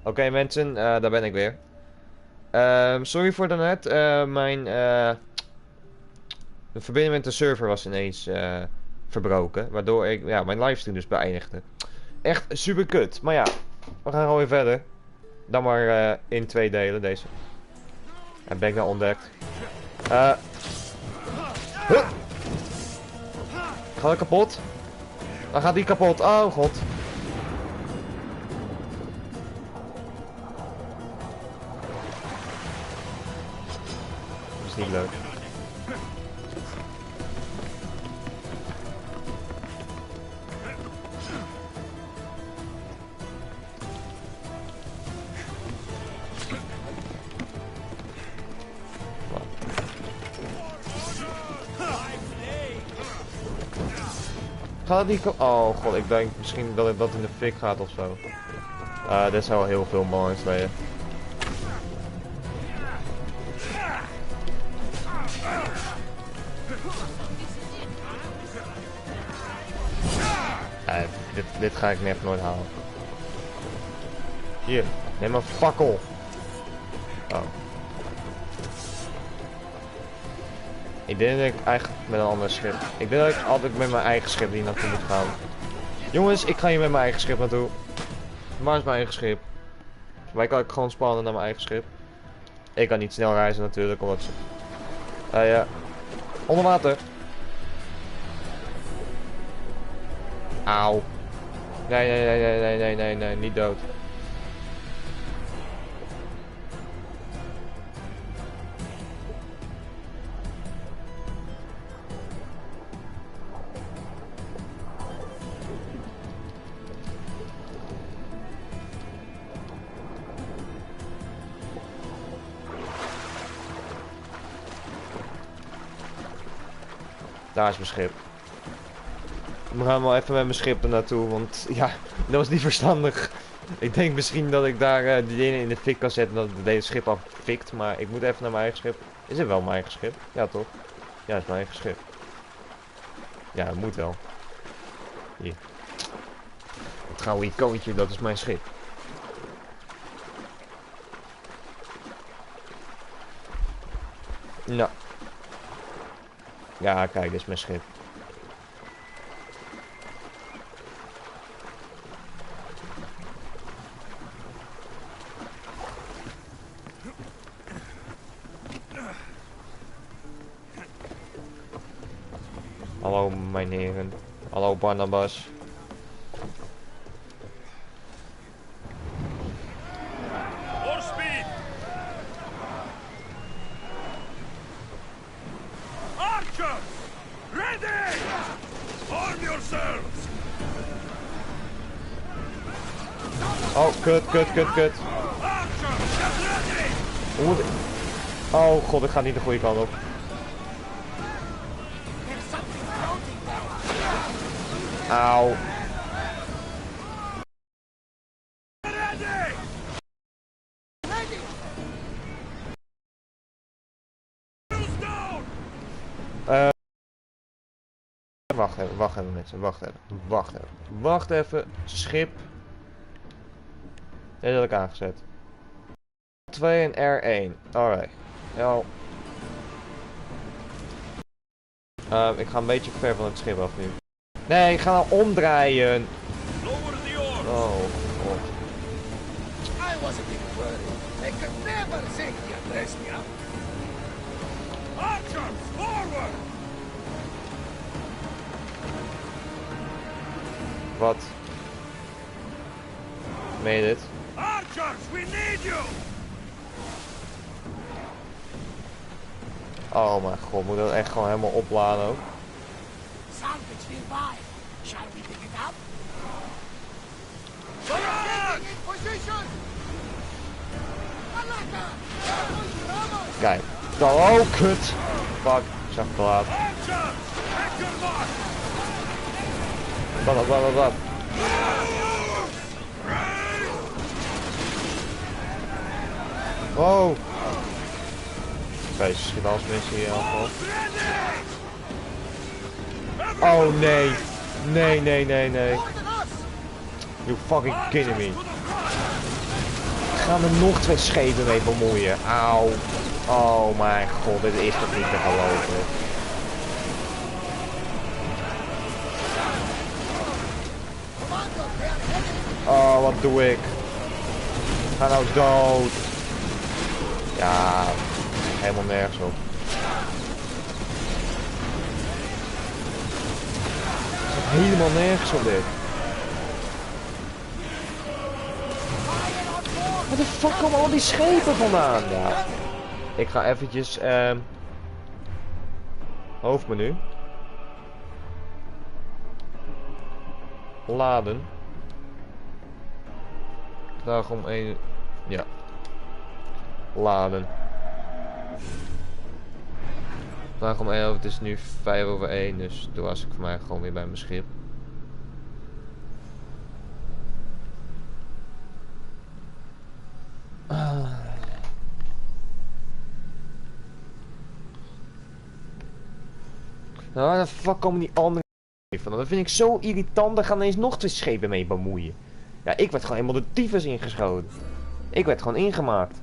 Oké, mensen, daar ben ik weer. Sorry voor daarnet. De verbinding met de server was ineens verbroken. Waardoor ik mijn livestream dus beëindigde. Echt super kut. Maar ja, we gaan gewoon weer verder. Dan maar in 2 delen deze. En ben ik nou ontdekt. Gaat hij kapot? Dan gaat die kapot. Oh god. Dat is niet leuk. Gaat die oh god, ik denk misschien dat het in de fik gaat of zo. Dit zou wel heel veel mooier zijn. Dit ga ik echt nooit halen. Hier, neem een fakkel. Oh. Ik denk dat ik eigenlijk met een ander schip. Ik denk dat ik altijd met mijn eigen schip hier naartoe moet gaan. Jongens, ik ga hier met mijn eigen schip naartoe. Waar is mijn eigen schip? Voor mij kan ik gewoon spannen naar mijn eigen schip. Ik kan niet snel reizen natuurlijk, omdat ze... ja. Onder water. Auw. Nee, niet dood. Daar is mijn schip. We gaan wel even met mijn schip er naartoe, want ja, dat was niet verstandig. Ik denk misschien dat ik daar die dingen in de fik kan zetten, dat het hele schip affikt, maar ik moet even naar mijn eigen schip. Is het wel mijn eigen schip? Ja toch? Ja, het is mijn eigen schip. Ja, het moet wel. Hier. Het gouden icoontje, dat is mijn schip. Nou. Ja, kijk, dit is mijn schip. Hallo mijn heren. Hallo Barnabas. Oh, kut. Oh god, ik ga niet de goede kant op. Auw. Wacht even mensen, wacht even. Schip. Deze had ik aangezet. 2 en R1. Alright. Ja. Ik ga een beetje ver van het schip af nu. Nee, ik ga nou omdraaien. Oh god. Wat? Meen je dit? Oh mijn god, moet dat echt gewoon helemaal opladen ook? Kijk. Oh, kut. Fuck. Ik zag het te laat. Wat. Wow. Oké, ze schieten als mensen hier af. Oh nee. Nee. You fucking kidding me. gaan er nog 2 schepen mee bemoeien. Auw. Oh mijn god, dit is toch niet te geloven. Oh, wat doe ik? Ga nou dood. Ja, helemaal nergens op. Helemaal nergens op dit. Waar de fuck komen al die schepen vandaan? Ja. Ik ga eventjes hoofdmenu. Laden. Dag om 1. Ja. Laden. Dag om 1. Het is nu 1:05, dus toen was ik voor mij gewoon weer bij mijn schip. Nou, waar de fuck komen die andere van? Dat vind ik zo irritant. Daar gaan ineens nog 2 schepen mee bemoeien. Ja, ik werd gewoon helemaal de tyfus ingeschoten. Ik werd gewoon ingemaakt.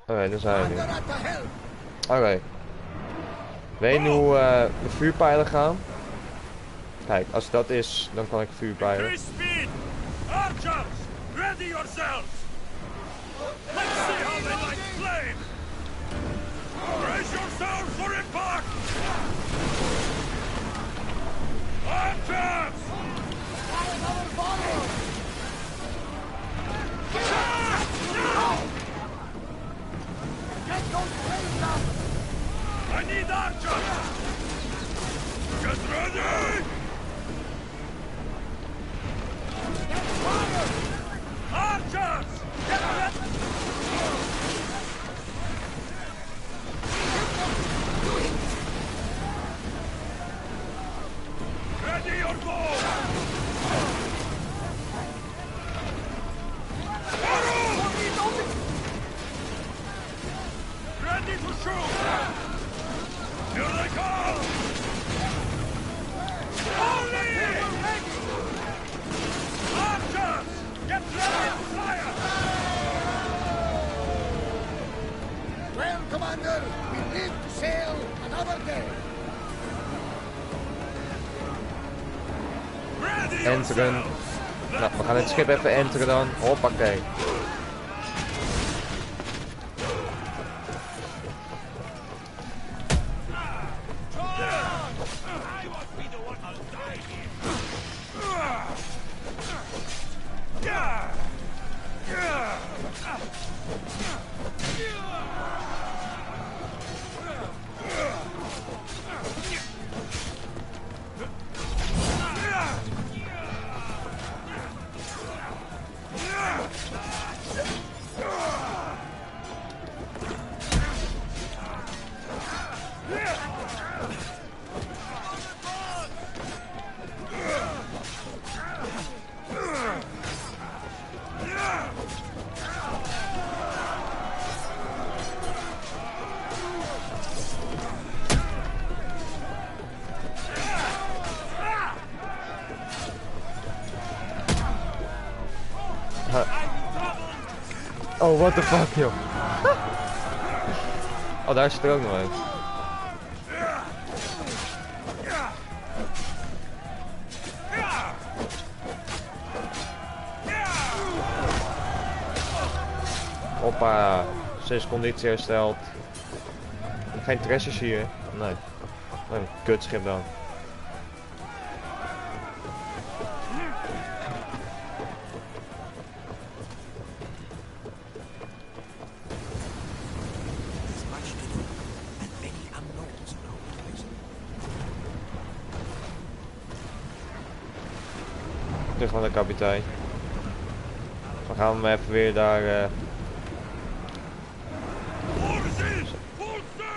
Oké, daar zijn we nu. Oké. Weet je nu hoe de vuurpijlen gaan? Kijk, als dat is, dan kan ik vuurpijlen. Archers, ready yourselves! Let's see how they like flame! Brace yourselves for impact! Archers! I need archers! Get ready! Archers! Get ready! Ready your bow! Ready to shoot! Here they come! Only! Archers! Get ready to fire! Well, Commander, we live to sail another day. Ready Enteren. Nou, we gaan het schip even enteren dan. Hoppakee. Oh, what the fuck, joh. Oh, daar zit er ook nog een. Hoppa, 6 conditie hersteld. Geen trashers hier. Nee. Een kutschip dan. Terug van de kapitein. Dan gaan we even weer daar.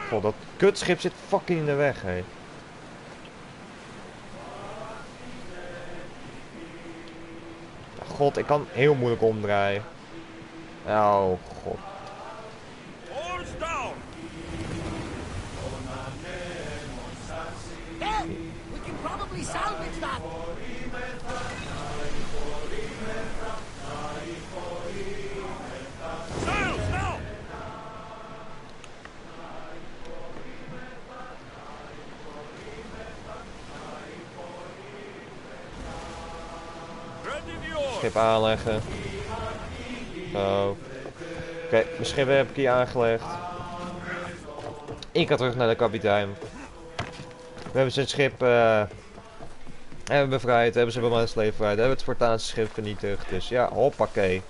God, dat kutschip zit fucking in de weg, hé. God, ik kan heel moeilijk omdraaien. Oh, god. Oars down! There! We can probably salvage that! Sails now! Ready the oars! Schip aanleggen. Zo. Oké, mijn schip heb ik hier aangelegd. Ik ga terug naar de kapitein. We hebben zijn schip hebben bevrijd, hebben ze bij mijn sleep bevrijd, hebben het Spartaanse schip vernietigd. Dus ja, hoppakee.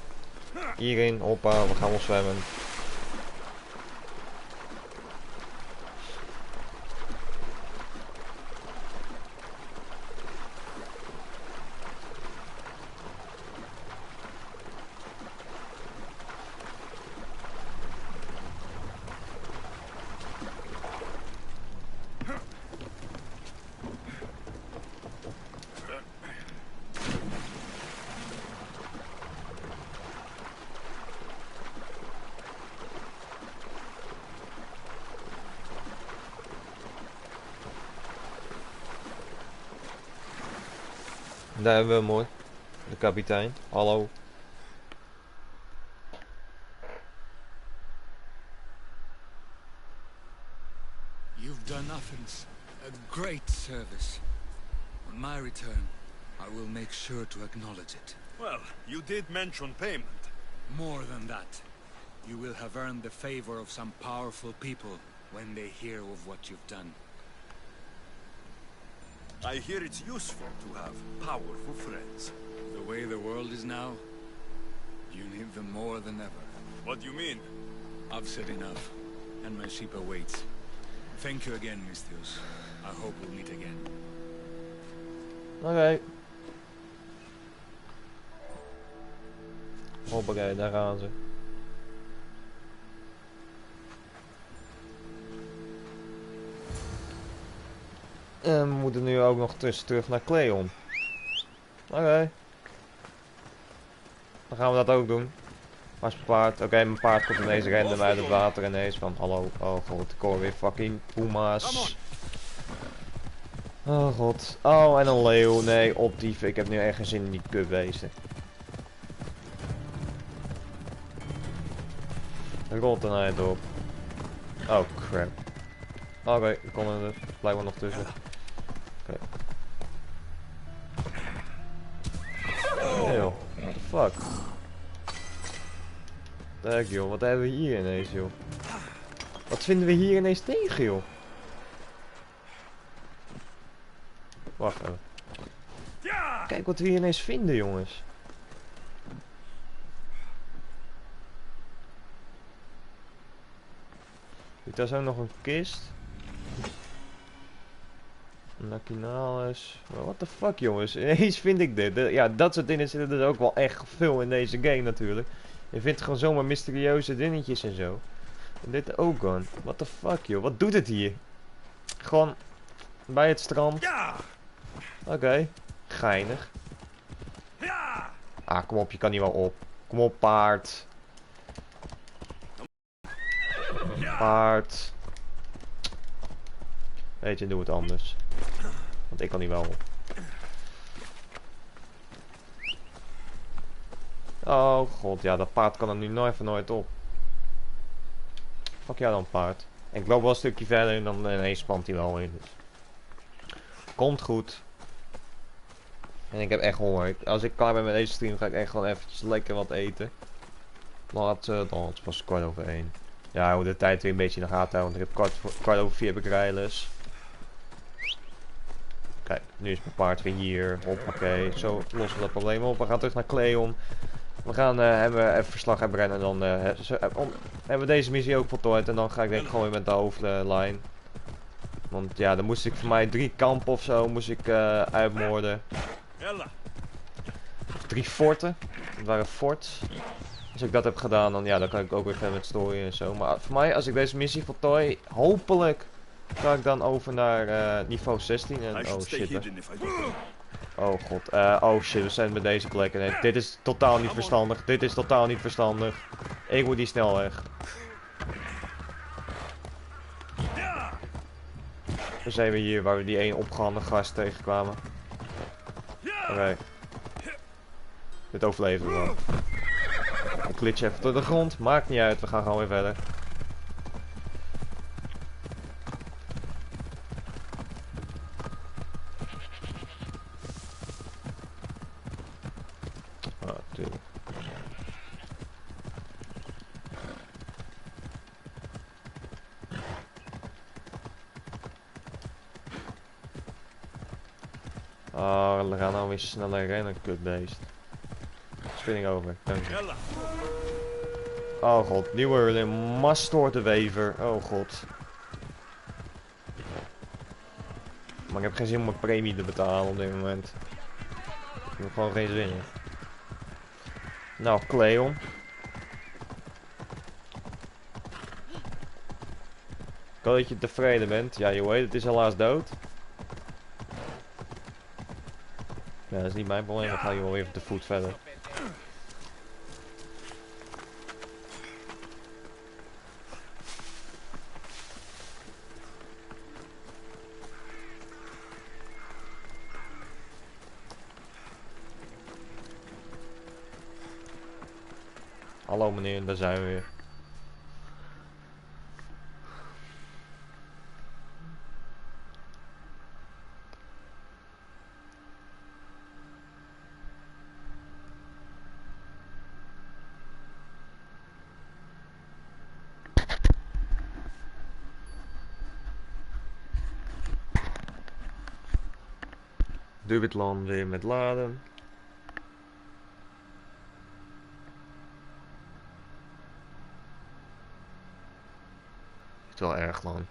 Hierin, hoppa, we gaan wel zwemmen. Daar hebben we hem mooi. De kapitein. Hallo. You've done Athens a great service. On my return, I will make sure to acknowledge it. Well, you did mention payment. More than that, you will have earned the favor of some powerful people when they hear of what you've done. I hear it's useful to have powerful friends. The way the world is now, you need them more than ever. What do you mean? I've said enough, and my ship awaits. Thank you again, Misthios. I hope we'll meet again. Oké. Hoppakee, daar gaan ze. En we moeten nu ook nog terug naar Cleon. Oké. Dan gaan we dat ook doen. Waar is mijn paard? Oké, mijn paard komt ineens random uit het water ineens van hallo. Oh god, ik hoor weer fucking puma's. Oh god. Oh, en een leeuw. Nee, optieven. Ik heb nu echt geen zin in die kutbeesten. Rot een eind op. Oh crap. Oké, ik kom er blijkbaar nog tussen. Oké. Eeuw, what the fuck? Kijk joh, wat hebben we hier ineens joh? Wat vinden we hier ineens tegen joh? Wacht even. Kijk wat we hier ineens vinden jongens. Daar is ook nog een kist. Nakinalis. What the fuck jongens. Ineens vind ik dit. Ja, dat soort dingen zitten dus ook wel echt veel in deze game natuurlijk. Je vindt gewoon zomaar mysterieuze dingetjes en zo. En dit ook gewoon. What the fuck joh. Wat doet het hier? Gewoon bij het strand. Oké. Geinig. Ah, kom op. Je kan hier wel op. Kom op paard. Paard. Weet je, doe het anders. Want ik kan niet wel op. Oh god, ja, dat paard kan er nu nooit op. Fuck jou dan, paard. Ik loop wel een stukje verder en dan ineens spant hij wel in. Dus. Komt goed. En ik heb echt honger. Als ik klaar ben met deze stream ga ik echt gewoon eventjes lekker wat eten. Laat dan, het was 1:15. Ja, hoe de tijd weer een beetje in de gaten houden, want ik heb 4:15 heb ik rijles. Kijk, nu is mijn paard weer hier. Hoppakee, zo lossen we dat probleem op. We gaan terug naar Cleon. We gaan even verslag hebben en dan hebben we deze missie ook voltooid. En dan ga ik denk ik gewoon weer met de hoofdlijn. Want ja, dan moest ik voor mij 3 kampen of zo moest ik uitmoorden. 3 forten. Dat waren forts. Als ik dat heb gedaan, dan, ja, dan kan ik ook weer verder met story en zo. Maar voor mij, als ik deze missie voltooi, hopelijk ga ik dan over naar niveau 16. En oh shit. Oh god, oh shit, we zijn bij deze plek. Nee, dit is totaal niet verstandig. Dit is totaal niet verstandig. Ik moet die snel weg. Dan zijn we hier waar we die één opgehangen gast tegenkwamen. Oké. Dit overleven we wel. Ik glitch even door de grond, maakt niet uit, we gaan gewoon weer verder. Ah, tuurlijk. Oh, we gaan nou weer sneller rennen, kutbeest. Spinning over, dank je. Oh god, nieuwe maststoortenwever. Oh god. Maar ik heb geen zin om mijn premie te betalen op dit moment. Ik heb gewoon geen zin in. Nou, Cleon. Ik hoop dat je tevreden bent. Ja, je weet, het is helaas dood. Ja, dat is niet mijn probleem. Ik ga hier wel even te voet verder. Hallo meneer, daar zijn we weer. Dubbitland weer met laden. Het is wel erg lang.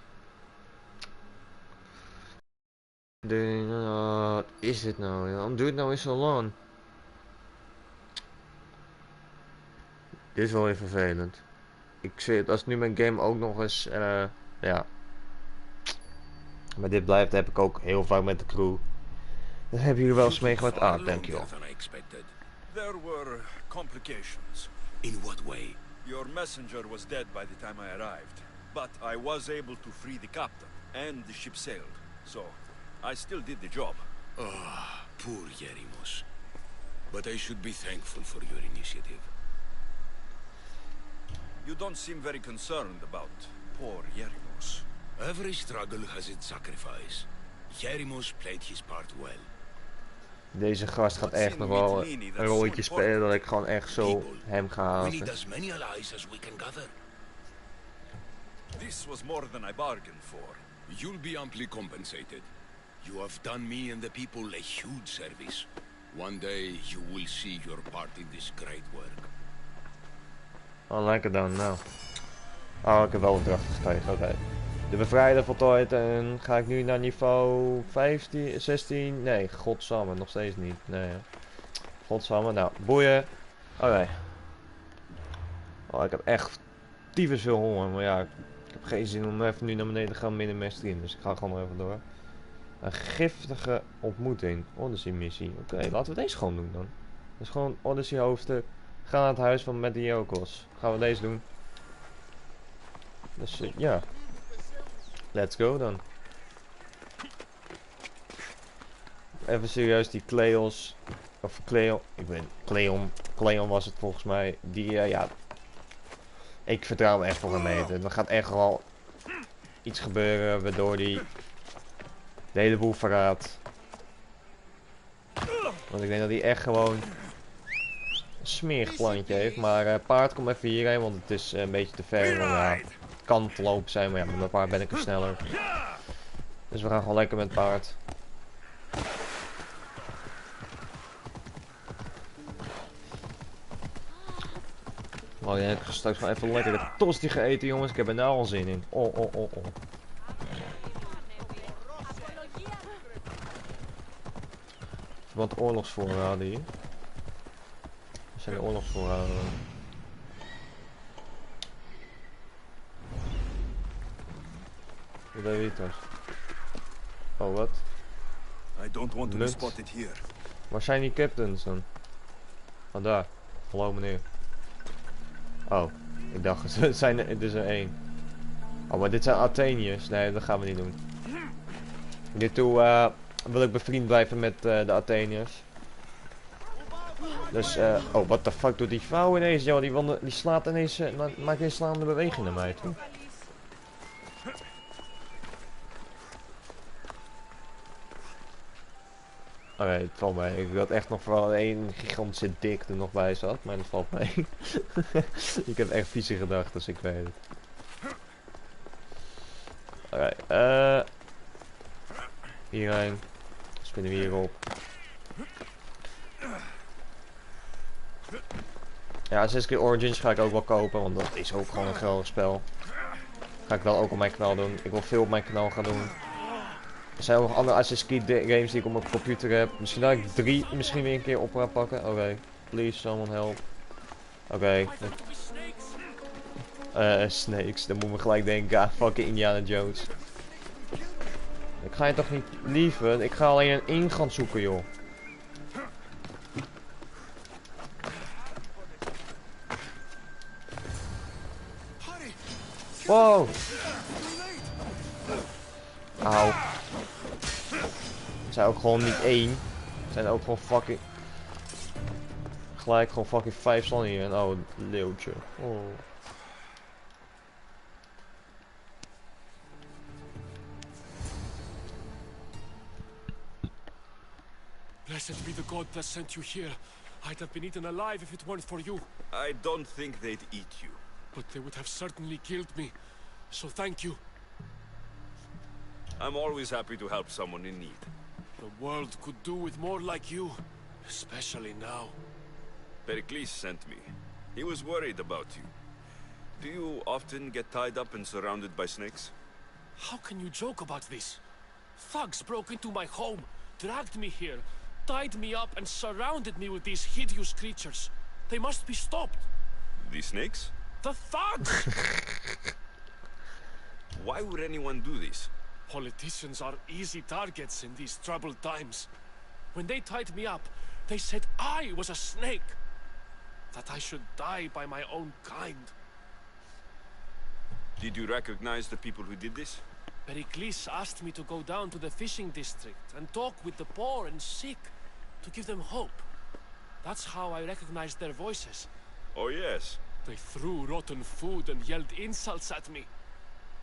Wat is dit nou? Waarom duurt het nou weer zo lang? Dit is wel weer vervelend. Ik zie het als nu mijn game ook nog eens. Ja. Maar dit blijft, heb ik ook heel vaak met de crew. Dat hebben jullie wel eens meegemaakt. Ah, dankjewel. There were complications. In what way? Your messenger was dead by the time I arrived, but I was able to free the captain, and the ship sailed. So, I still did the job. Ah, poor Yerimos. But I should be thankful for your initiative. You don't seem very concerned about poor Yerimos. Every struggle has its sacrifice. Yerimos played his part well. Deze gast gaat echt nog wel een rolletje spelen dat ik gewoon echt zo hem ga We haten. need as many allies as we can gather. This was more than I bargained for. You'll be amply compensated. You have done me and the people a huge service. One day you will see your part in this great work. Oh, lekker dan, nou. Oh, ik heb wel een dracht gekregen, oké. De bevrijder voltooid en ga ik nu naar niveau 15, 16? Nee, godsamme, nog steeds niet. Nee, godsamme, nou, boeien. Oké. Oh, ik heb echt tyfus veel honger, maar ja, ik heb geen zin om even nu naar beneden te gaan midden mijn stream, dus ik ga gewoon nog even door. Een giftige ontmoeting, Odyssey missie. Oké, laten we deze gewoon doen dan. Dus gewoon Odyssey hoofdstuk. Ga naar het huis van Mediocos. Gaan we deze doen. Dus ja. Let's go dan. Even serieus, die Cleos. Of Cleo. Ik weet Cleon. Cleon was het volgens mij. Die ja. Ik vertrouw hem echt voor een meter. Er gaat echt wel iets gebeuren waardoor die de hele boel verraadt. Want ik denk dat hij echt gewoon een smerig plantje heeft. Maar paard, kom even hierheen, want het is een beetje te ver. Maar ja, het kan te lopen zijn, maar ja, met mijn paard ben ik er sneller. Dus we gaan gewoon lekker met paard. Oh ja, ik ga straks gewoon even lekker de tosti gaan eten, jongens. Ik heb er nou al zin in. Oh. Wat oorlogsvoorraden hier. Wat zijn de oorlogsvoorraden? Wat weet je het? Oh, wat? I don't want to be Munt. spotted here. Waar zijn die captains dan? Oh, daar. Hallo meneer. Oh, ik dacht het is er één. Oh, maar dit zijn Atheniërs. Nee, dat gaan we niet doen. Hiertoe wil ik bevriend blijven met de Atheniërs. Dus, oh, what the fuck doet die vrouw ineens, joh? Die slaat ineens, maakt een slaande beweging naar mij toe. Oké, het valt mee. Ik had echt nog wel één gigantische dik er nog bij zat, maar dat valt mee. Ik heb echt vieze gedachten, dus ik weet het. Oké, hierheen. Spinnen we hierop. Ja, Assassin's Creed Origins ga ik ook wel kopen, want dat is ook gewoon een geweldig spel. Ga ik wel ook op mijn kanaal doen. Ik wil veel op mijn kanaal gaan doen. Er zijn ook nog andere Assassin's Creed games die ik op mijn computer heb. Misschien dat ik 3 misschien weer een keer op ga pakken. Oké, please someone help. Oké. Snakes, dan moeten we gelijk denken aan fucking Indiana Jones. Ik ga je toch niet lieven? Ik ga alleen een ingang zoeken, joh. Wow. Auw. Het zijn ook gewoon niet één. Het zijn ook gewoon fucking... Gelijk gewoon fucking 5 staan hier. En oh, leeuwtje. Oh. Blessed be the god that sent you here. I'd have been eaten alive if it weren't for you. I don't think they'd eat you. But they would have certainly killed me. So thank you. I'm always happy to help someone in need. The world could do with more like you. Especially now. Pereklis sent me. He was worried about you. Do you often get tied up and surrounded by snakes? How can you joke about this? Thugs broke into my home, dragged me here, tied me up and surrounded me with these hideous creatures. They must be stopped. The snakes? The thugs! Why would anyone do this? Politicians are easy targets in these troubled times. When they tied me up, they said I was a snake. That I should die by my own kind. Did you recognize the people who did this? Pereklis asked me to go down to the fishing district and talk with the poor and sick, to give them hope. That's how I recognized their voices. Oh yes. They threw rotten food and yelled insults at me.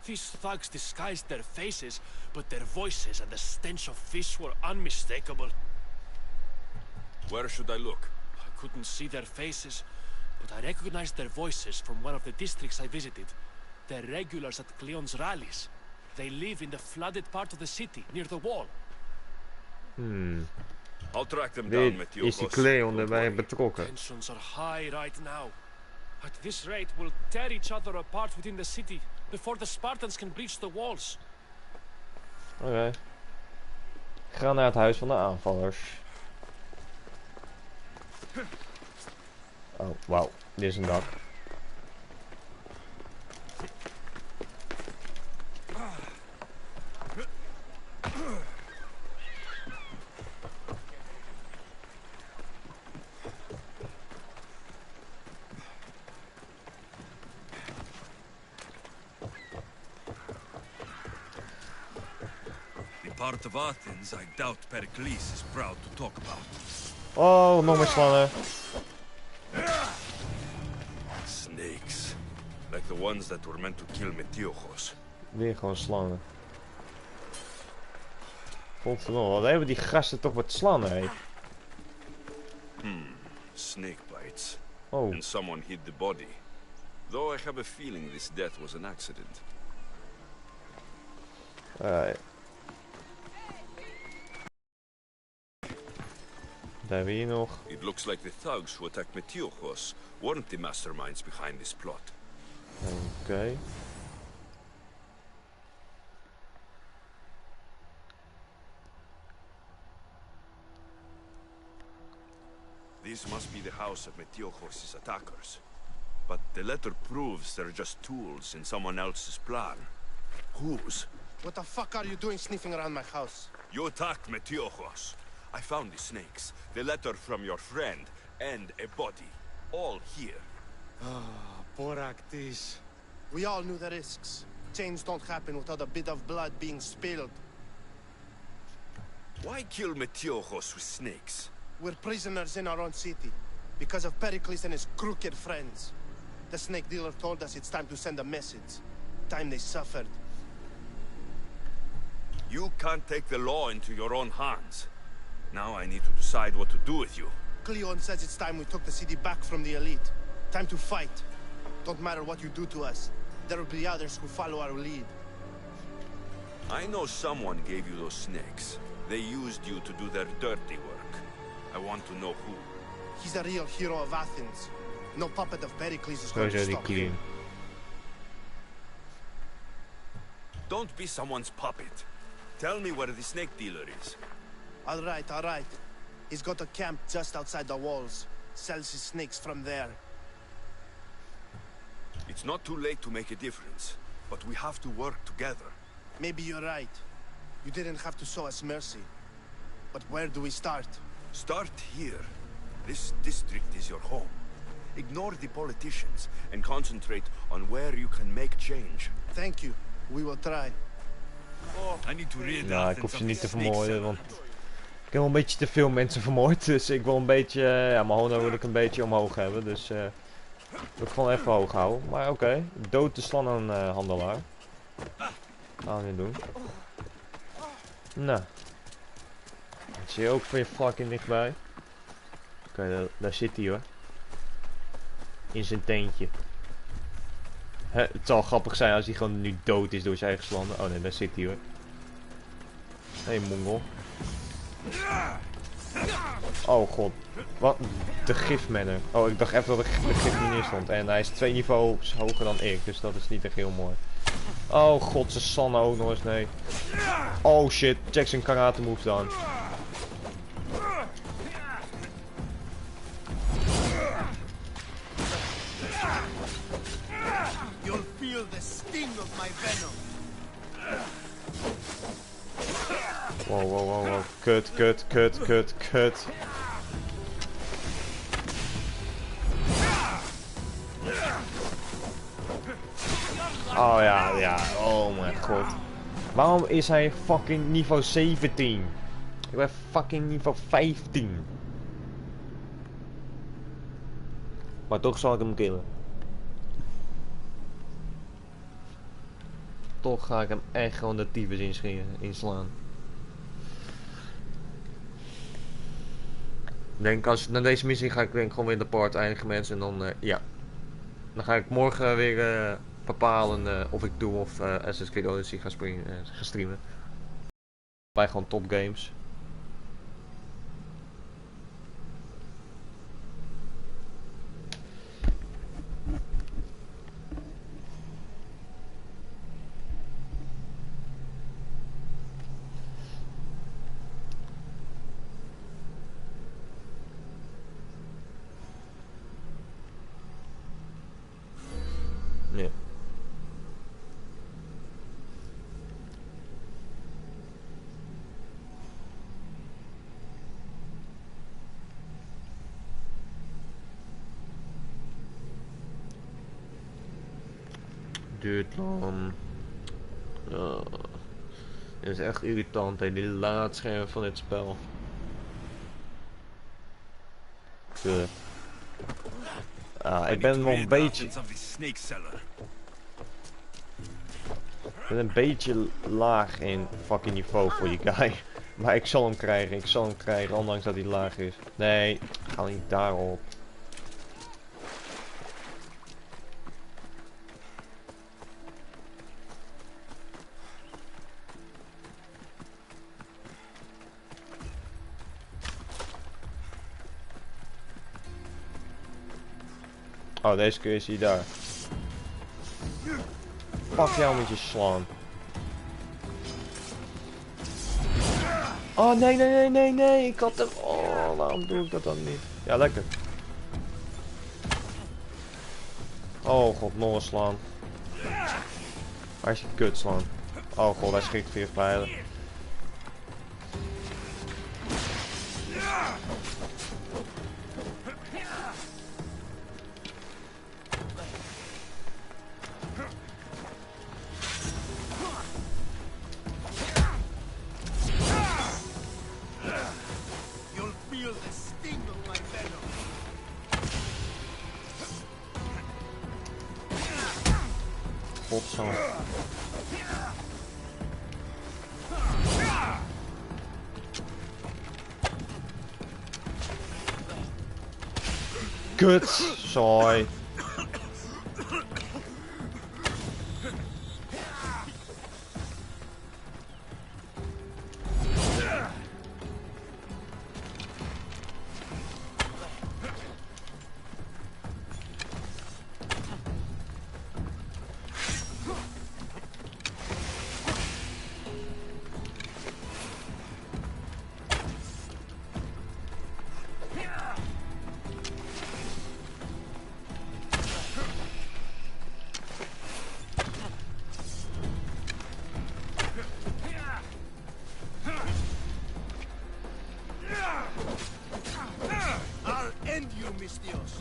These thugs disguised their faces, but their voices and the stench of fish were unmistakable. Where should I look? I couldn't see their faces, but I recognized their voices from one of the districts I visited. They're regulars at Cleon's rallies. They live in the flooded part of the city, near the wall. I'll track them down, Dit is die Metiokos. Cleon erbij betrokken. Tensions are high right now. At this rate, we'll tear each other apart within the city before the Spartans can breach the walls. Oké. Ga naar het huis van de aanvallers. Oh, wauw. Dit is een dak. The part of Athens I doubt Pereklis is proud to talk about. Oh, nog meer slangen. Snakes. Like the ones that were meant to kill Metiokos. Weer gewoon slangen. Godverdomme, wat hebben die gasten toch wat slangen, hé. Snake bites. Oh, And someone hid the body. Though I have a feeling this death was an accident. alright. Daar hebben we hier nog. It looks like the thugs who attacked Metiokos weren't the masterminds behind this plot. Oké. This must be the house of Metiokos' attackers. But the letter proves they're just tools in someone else's plan. Whose? What the fuck are you doing sniffing around my house? You attacked Metiochos. I found the snakes, the letter from your friend, and a body. All here. Ah, Pereklis. We all knew the risks. Change don't happen without a bit of blood being spilled. Why kill Metiochos with snakes? We're prisoners in our own city, because of Pereklis and his crooked friends. The snake dealer told us it's time to send a message. Time they suffered. You can't take the law into your own hands. Now I need to decide what to do with you. Cleon says it's time we took the city back from the elite. Time to fight. Don't matter what you do to us. There will be others who follow our lead. I know someone gave you those snakes. They used you to do their dirty work. I want to know who. He's a real hero of Athens. No puppet of Pereklis is going to Sowieso die stop clean. him. Don't be someone's puppet. Tell me where the snake dealer is. All right. He's got a camp just outside the walls. Sells his snakes from there. It's not too late to make a difference, but we have to work together. Maybe you're right. You didn't have to show us mercy. But where do we start? Start here. This district is your home. Ignore the politicians and concentrate on where you can make change. Thank you. We will try. I need to read Nou, ik hoef ze niet te vermoorden, want ik heb wel een beetje te veel mensen vermoord. Dus ik wil een beetje, ja, mijn honor wil ik een beetje omhoog hebben. Dus wil ik gewoon even hoog houden. Maar oké, dood te slaan aan een handelaar. Gaan we niet doen. Nou. Dat zie je ook weer fucking dichtbij. Oké, daar zit hij hoor. In zijn tentje. Het zal grappig zijn als hij gewoon nu dood is door zijn eigen slanden. Oh nee, daar zit hij hoor. Hé, mongol. Oh god. Wat? De gifmanner. Oh, ik dacht even dat de gif niet in stond. En hij is 2 niveaus hoger dan ik. Dus dat is niet echt heel mooi. Oh god, ze sannen ook nog eens. Nee. Oh shit. Check zijn karate moves dan. You'll feel the sting of my venom. Wow. Kut. Oh ja. Oh mijn god. Waarom is hij fucking niveau 17? Ik ben fucking niveau 15. Maar toch zal ik hem killen. Toch ga ik hem echt gewoon de tyfus inslaan. Ik denk als na deze missie ga ik denk gewoon weer de part eindigen mensen. En dan ja. Dan ga ik morgen weer bepalen of ik doe of Assassin's Creed Odyssey ga streamen. Bij gewoon top games. Ja. Duurt lang. Het is echt irritant, hè, die laadscherm van dit spel. Ik ben wel een beetje... Ik ben een beetje laag in fucking niveau voor die guy. Maar ik zal hem krijgen, ondanks dat hij laag is. Nee, ga niet daarop. Oh, deze keer is hij daar. Fuck jou met je slaan. Oh nee, ik had hem. Oh, waarom doe ik dat dan niet? Ja, lekker. Oh god, nog eens slaan. Waar is die kut slaan? Oh god, hij schikt weer pijlen. zo. Kut, zooi. I'll end you, mis Dios.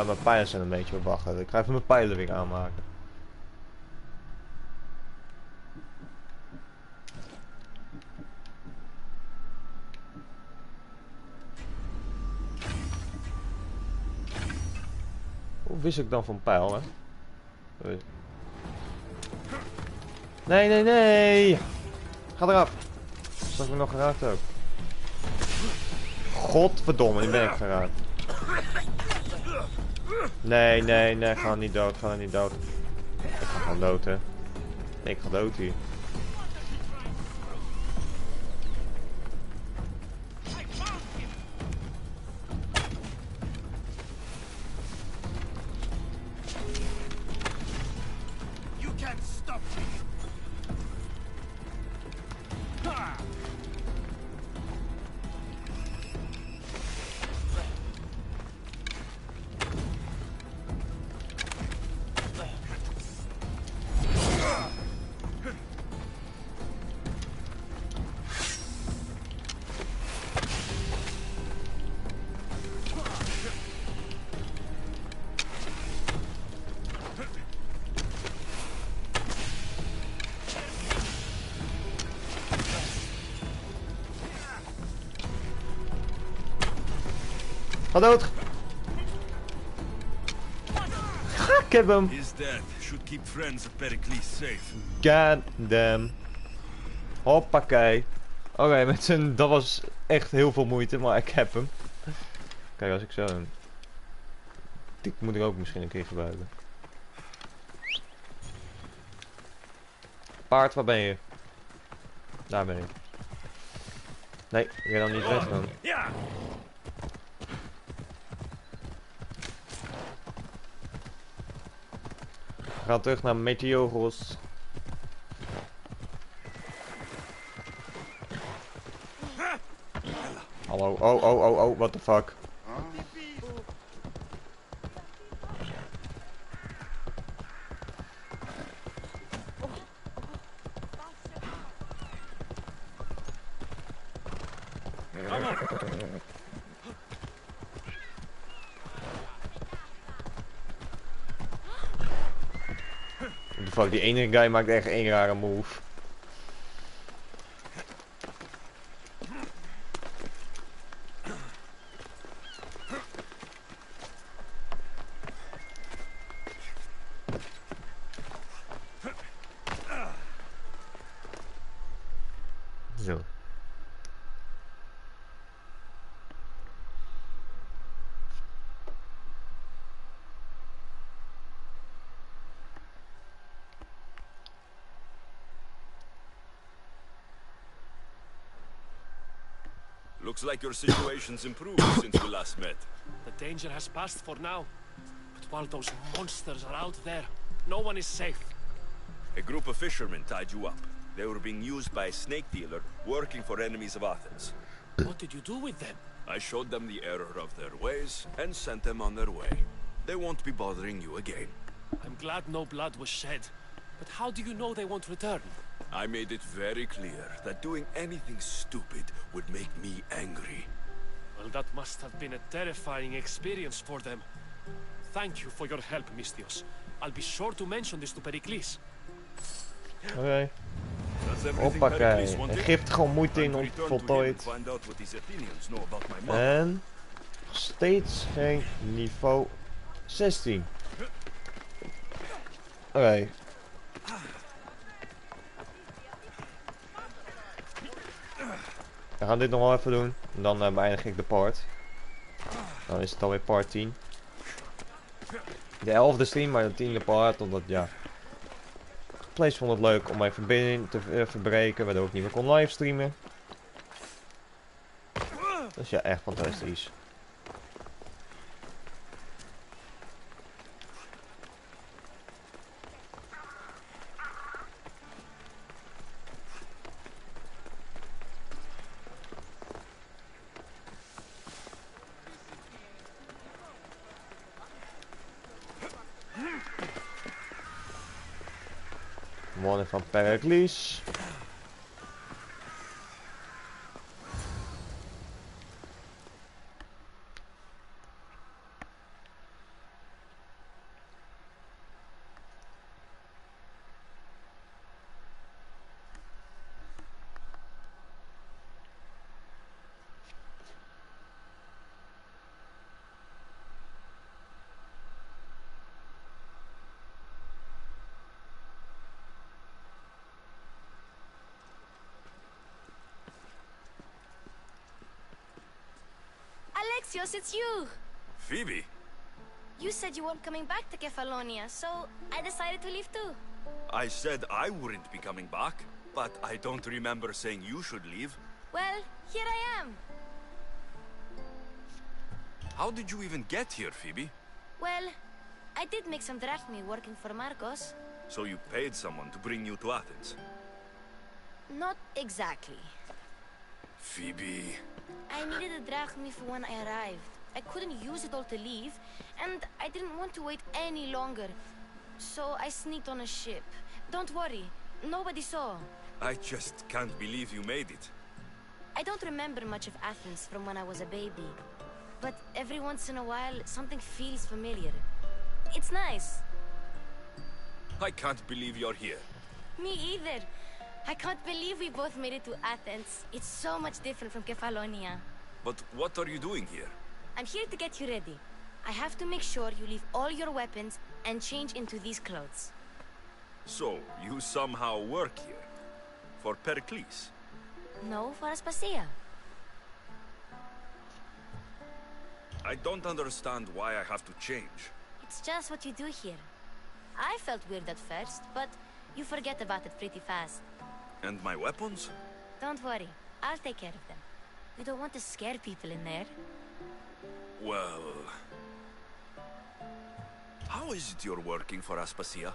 Mijn pijlen zijn een beetje wachten. Ik ga even mijn pijlen weer aanmaken. Hoe wist ik dan van pijl, hè? Nee, nee, nee! Ga eraf! Zal ik me nog geraakt ook? Godverdomme, nu ben ik geraakt. Nee, nee, nee, ga niet dood, ga niet dood. Ik ga gewoon dood, hè. Nee, ik ga dood hier. You can't stop me. Ga dood! Ik heb hem! His death should keep friends of Pereklis safe. God damn. Hoppakee. Oké, met z'n... Dat was echt heel veel moeite, maar ik heb hem. Kijk, als ik zo... Die moet ik ook misschien een keer gebruiken. Paard, waar ben je? Daar ben je. Nee, ik ga dan niet weg dan. Ja! We gaan terug naar Meteoros. Hallo, oh, what the fuck. Fuck, die ene guy maakt echt één rare move. Zo. Looks like your situation's improved since we last met. The danger has passed for now. But while those monsters are out there, no one is safe. A group of fishermen tied you up. They were being used by a snake dealer working for enemies of Athens. What did you do with them? I showed them the error of their ways and sent them on their way. They won't be bothering you again. I'm glad no blood was shed. But how do you know they won't return? I made it very clear that doing anything stupid would make me angry. Well, that must have been a terrifying experience for them. Thank you for your help, Mistios. I'll be sure to mention this to Pereklis. Oké. Does everything Hoppakee. Pereklis wanted? Hij geeft gewoon moeite in I'm to om return to him voltooid. and find out what his Athenians know about my mother. En nog steeds geen niveau 16. Oké. We gaan dit nog wel even doen. En dan beëindig ik de part. Dan is het alweer part 10. De 11e stream, maar de 10e part. Omdat ja. Place vond het leuk om mijn verbinding te verbreken. Waardoor ik niet meer kon livestreamen. Dus ja, echt fantastisch. Wonen van Pereklis. Alexios, it's you! Phoebe? You said you weren't coming back to Kefalonia, so I decided to leave too. I said I wouldn't be coming back, but I don't remember saying you should leave. Well, here I am. How did you even get here, Phoebe? Well, I did make some drachmi working for Marcos. So you paid someone to bring you to Athens? Not exactly. Phoebe... I needed a drachmi for when I arrived. I couldn't use it all to leave, and I didn't want to wait any longer. So I sneaked on a ship. Don't worry, nobody saw. I just can't believe you made it. I don't remember much of Athens from when I was a baby. But every once in a while, something feels familiar. It's nice. I can't believe you're here. Me either. I can't believe we both made it to Athens. It's so much different from Kefalonia. But what are you doing here? I'm here to get you ready. I have to make sure you leave all your weapons and change into these clothes. So, you somehow work here? For Pereklis? No, for Aspasia. I don't understand why I have to change. It's just what you do here. I felt weird at first, but you forget about it pretty fast. And my weapons? Don't worry, I'll take care of them. You don't want to scare people in there. Well... How is it you're working for Aspasia?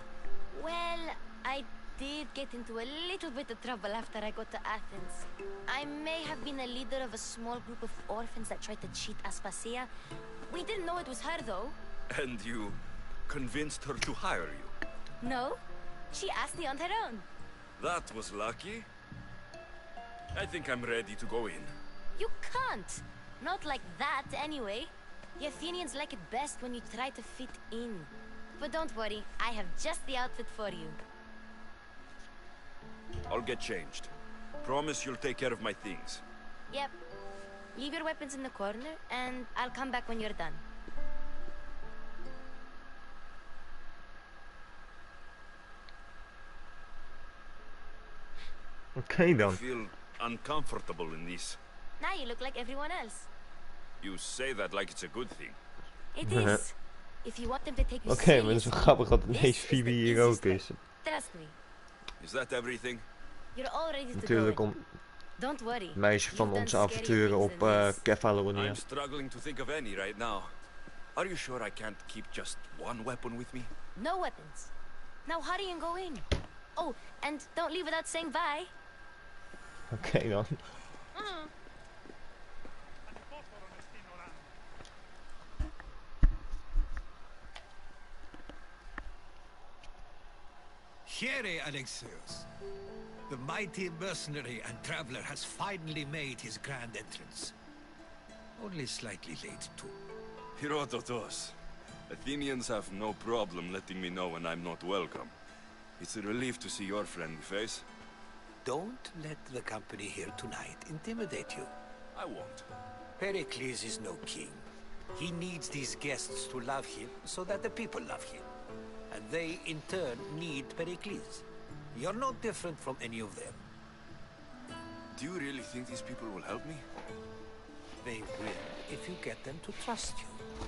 Well, I did get into a little bit of trouble after I got to Athens. I may have been a leader of a small group of orphans that tried to cheat Aspasia. We didn't know it was her, though. And you convinced her to hire you? No, she asked me on her own. That was lucky. I think I'm ready to go in. You can't. Not like that, anyway. The Athenians like it best when you try to fit in. But don't worry, I have just the outfit for you. I'll get changed. Promise you'll take care of my things. Yep. Leave your weapons in the corner, and I'll come back when you're done. Oké dan. I feel uncomfortable in this. Now you look like everyone else. You say that like it's a good thing. It is. If you want them to take you Oké, maar het is wel grappig dat this ineens is Phoebe the hier easiest ook is. way. Trust me. Is that everything? You're all ready to Natuurlijk go. om Don't worry. meisje van You've onze done scary avonturen things op in this. Kefalonia. I'm struggling to think of any right now. Are you sure I can't keep just one weapon with me? No weapons. Now hurry and go in. Oh, and don't leave without saying bye. Oké dan. Here, Alexios. The mighty mercenary and traveler has finally made his grand entrance. Only slightly late, too. Herodotus. Athenians have no problem letting me know when I'm not welcome. It's a relief to see your friendly face. Don't let the company here tonight intimidate you. I won't. Pereklis is no king. He needs these guests to love him so that the people love him. And they, in turn, need Pereklis. You're not different from any of them. Do you really think these people will help me? They will if you get them to trust you.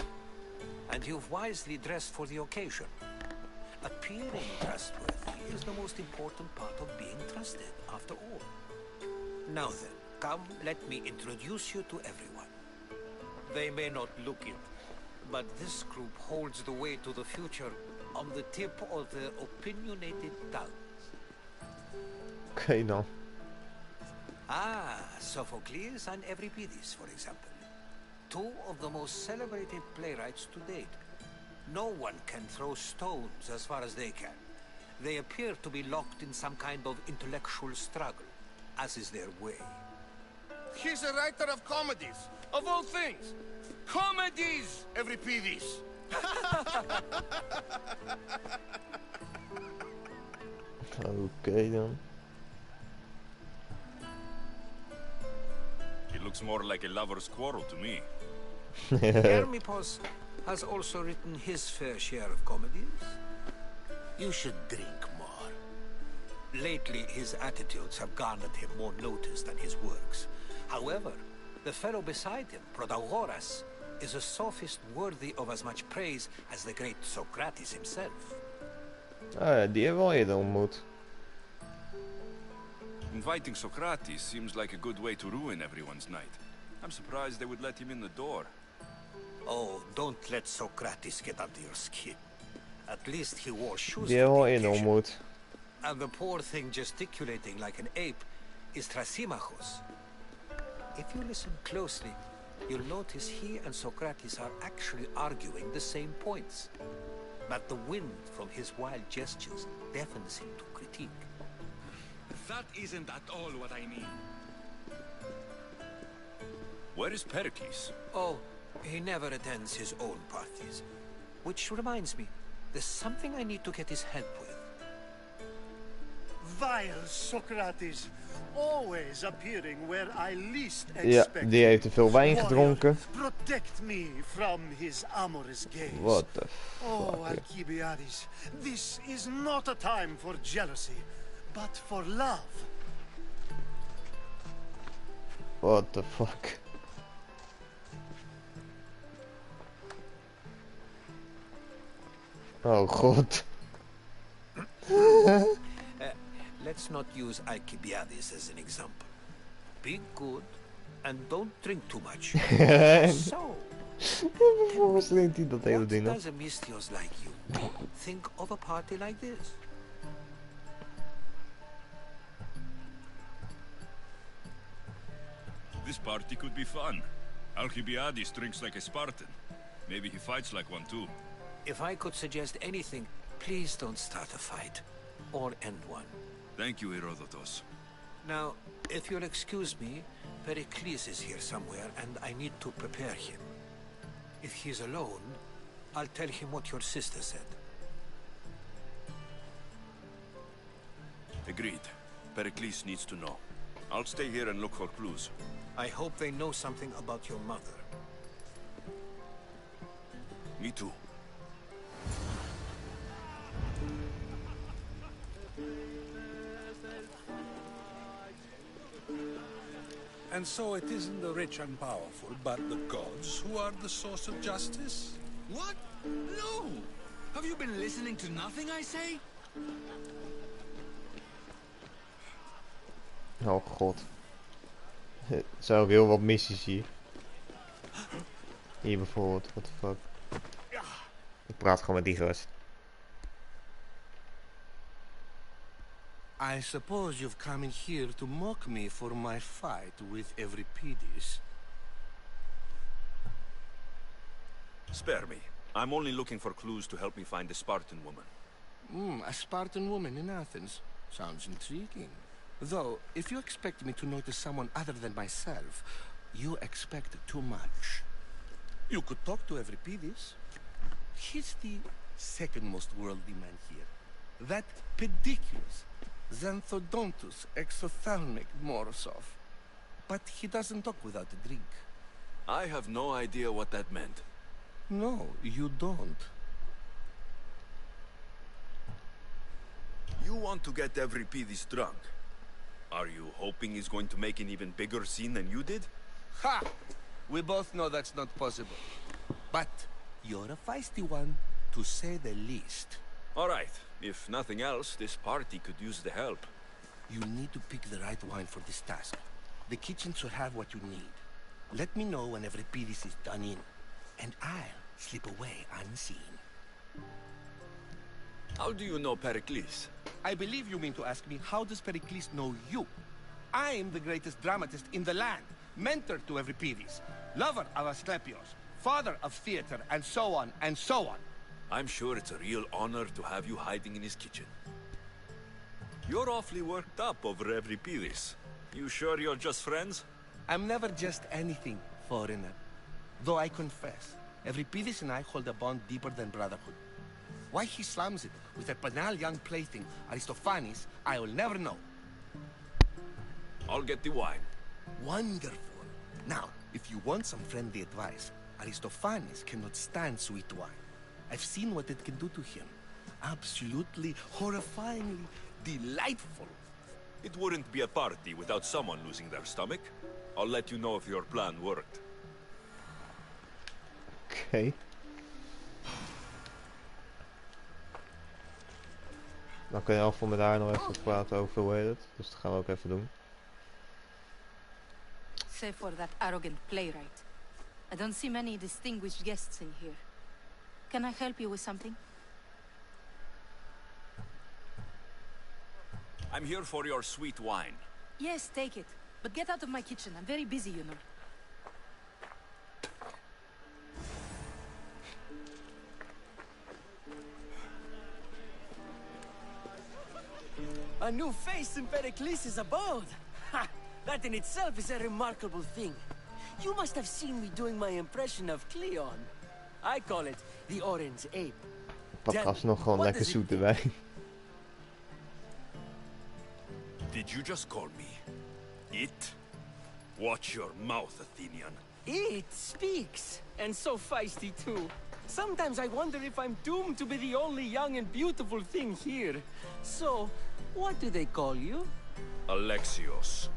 And you've wisely dressed for the occasion. Appearing trustworthy is the most important part of being trusted, after all. Now then, come, let me introduce you to everyone. They may not look it, but this group holds the way to the future on the tip of their opinionated tongues. Oké dan. Ah, Sophocles and Euripides, for example. Two of the most celebrated playwrights to date. No one can throw stones as far as they can. They appear to be locked in some kind of intellectual struggle, as is their way. He's a writer of comedies, of all things. Comedies, Euripides. Oké dan. It looks more like a lover's quarrel to me. Hermippos has also written his fair share of comedies. You should drink more. Lately, his attitudes have garnered him more notice than his works. However, the fellow beside him, Protagoras, is a sophist worthy of as much praise as the great Socrates himself. Ah ja, die hebben we al eerder ontmoet. Inviting Socrates seems like a good way to ruin everyone's night. I'm surprised they would let him in the door. Oh, don't let Socrates get under your skin. At least he wore shoes. Die hebben we for al the eerder occasion. ontmoet. And the poor thing gesticulating like an ape is Thrasymachus. If you listen closely, you'll notice he and Socrates are actually arguing the same points. But the wind from his wild gestures deafens him to critique. That isn't at all what I mean. Where is Pereklis? Oh, he never attends his own parties. Which reminds me, there's something I need to get his help with. Vile Socrates, always appearing where I least Ja, expect. die heeft te veel wijn gedronken. Protect me from his amorous gaze. What the Oh, fuck. Alcibiades, this is not a time for jealousy, but for love. What the fuck. Oh god. Let's not use Alcibiades as an example. Be good and don't drink too much. So, Vervolgens neemt hij dat hele what ding op. does a Mystios like you think of a party like this? This party could be fun. Alcibiades drinks like a Spartan. Maybe he fights like one too. If I could suggest anything, please don't start a fight or end one. Thank you, Herodotus. Now, if you'll excuse me, Pereklis is here somewhere and I need to prepare him. If he's alone, I'll tell him what your sister said. Agreed. Pereklis needs to know. I'll stay here and look for clues. I hope they know something about your mother. Me too. And so it isn't the rich and powerful, but the gods who are the source of justice? What? No! Have you been listening to nothing I say? Oh god. Er zijn ook heel wat missies hier. Hier bijvoorbeeld, what the fuck. Ik praat gewoon met die gast. I suppose you've come in here to mock me for my fight with Euripides. Spare me. I'm only looking for clues to help me find the Spartan woman. A Spartan woman in Athens. Sounds intriguing. Though, if you expect me to notice someone other than myself, you expect too much. You could talk to Euripides. He's the second most worldly man here. That Pediculus, Xanthodontus, exophthalmic Morosov. But he doesn't talk without a drink. I have no idea what that meant. No, you don't. You want to get Euripides drunk. Are you hoping he's going to make an even bigger scene than you did? Ha! We both know that's not possible. But you're a feisty one, to say the least. All right. If nothing else, this party could use the help. You need to pick the right wine for this task. The kitchen should have what you need. Let me know when Euripides is done in, and I'll slip away unseen. How do you know Pereklis? I believe you mean to ask me, how does Pereklis know you? I'm the greatest dramatist in the land, mentor to Euripides, lover of Asclepios, father of theater, and so on, and so on. I'm sure it's a real honor to have you hiding in his kitchen. You're awfully worked up over Euripides. You sure you're just friends? I'm never just anything, foreigner. Though I confess, Euripides and I hold a bond deeper than brotherhood. Why he slams it with a banal young plaything, Aristophanes, I will never know. I'll get the wine. Wonderful. Now, if you want some friendly advice, Aristophanes cannot stand sweet wine. I've seen what it can do to him. Absolutely, horrifyingly delightful. It wouldn't be a party without someone losing their stomach. I'll let you know if your plan worked. Oké. Dan kun je al met haar nog even praten over hoe heet het. Dus dat gaan we ook even doen. Save for that arrogant playwright. I don't see many distinguished guests in here. Can I help you with something? I'm here for your sweet wine. Yes, take it. But get out of my kitchen. I'm very busy, you know. A new face in Pereklis' abode! Ha! That in itself is a remarkable thing. You must have seen me doing my impression of Cleon. I call it the Orange Ape. Pak alsnog gewoon lekker zoet erbij. Did you just call me it? Watch your mouth, Athenian. It speaks, and so feisty too. Sometimes I wonder if I'm doomed to be the only young and beautiful thing here. So, what do they call you? Alexios.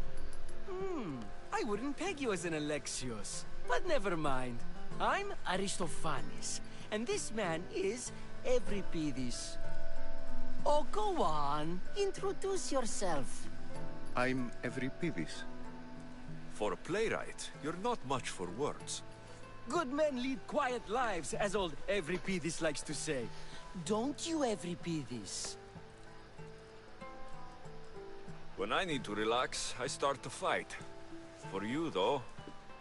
I wouldn't peg you as an Alexios. But never mind. I'm Aristophanes, and this man is Euripides. Oh, go on. Introduce yourself. I'm Euripides. For a playwright, you're not much for words. Good men lead quiet lives, as old Euripides likes to say. Don't you, Euripides? When I need to relax, I start to fight. For you, though...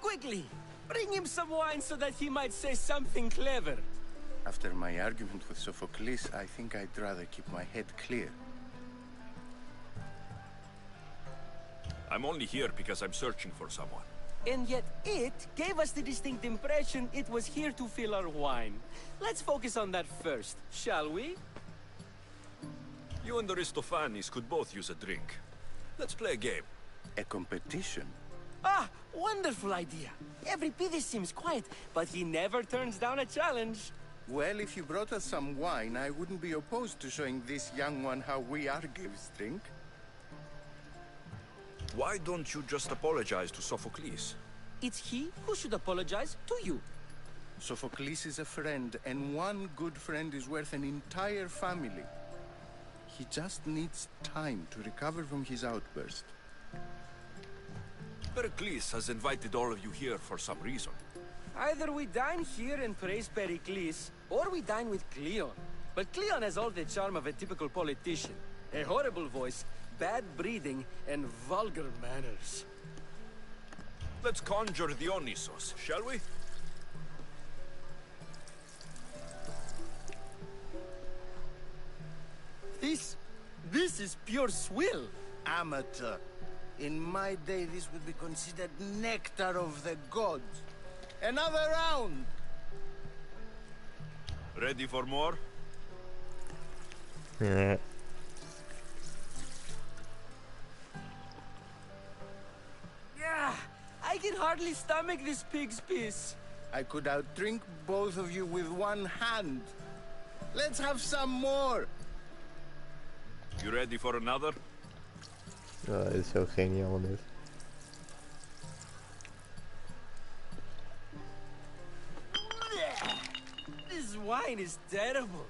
Quickly! Bring him some wine so that he might say something clever. After my argument with Sophocles, I think I'd rather keep my head clear. I'm only here because I'm searching for someone. And yet it gave us the distinct impression it was here to fill our wine. Let's focus on that first, shall we? You and Aristophanes could both use a drink. Let's play a game. A competition? Ah, wonderful idea. Euripides seems quiet, but he never turns down a challenge. Well, if you brought us some wine, I wouldn't be opposed to showing this young one how we Argives drink. Why don't you just apologize to Sophocles? It's he who should apologize to you. Sophocles is a friend, and one good friend is worth an entire family. He just needs time to recover from his outburst. Pereklis has invited all of you here for some reason. Either we dine here and praise Pereklis, or we dine with Cleon. But Cleon has all the charm of a typical politician. A horrible voice, bad breeding, and vulgar manners. Let's conjure Dionysos, shall we? This is pure swill. Amateur. In my day, this would be considered nectar of the gods. Another round. Ready for more? Yeah. Yeah, I can hardly stomach this pig's piss. I could outdrink both of you with one hand. Let's have some more. You ready for another? Oh, dit is zo geniaal dit. This wine is terrible.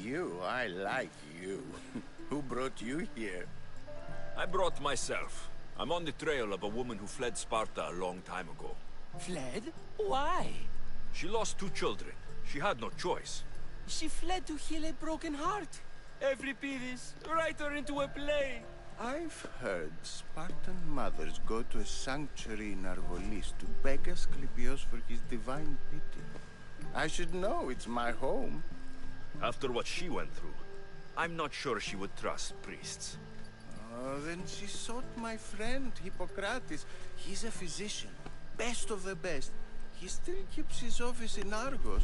You, I like you. Who brought you here? I brought myself. I'm on the trail of a woman who fled Sparta a long time ago. Fled? Why? She lost 2 children. She had no choice. She fled to heal a broken heart. Euripides, write her into a play. I've heard Spartan mothers go to a sanctuary in Argolis to beg Asclepios for his divine pity. I should know, it's my home. After what she went through, I'm not sure she would trust priests. Oh, then she sought my friend, Hippocrates. He's a physician, best of the best. He still keeps his office in Argos.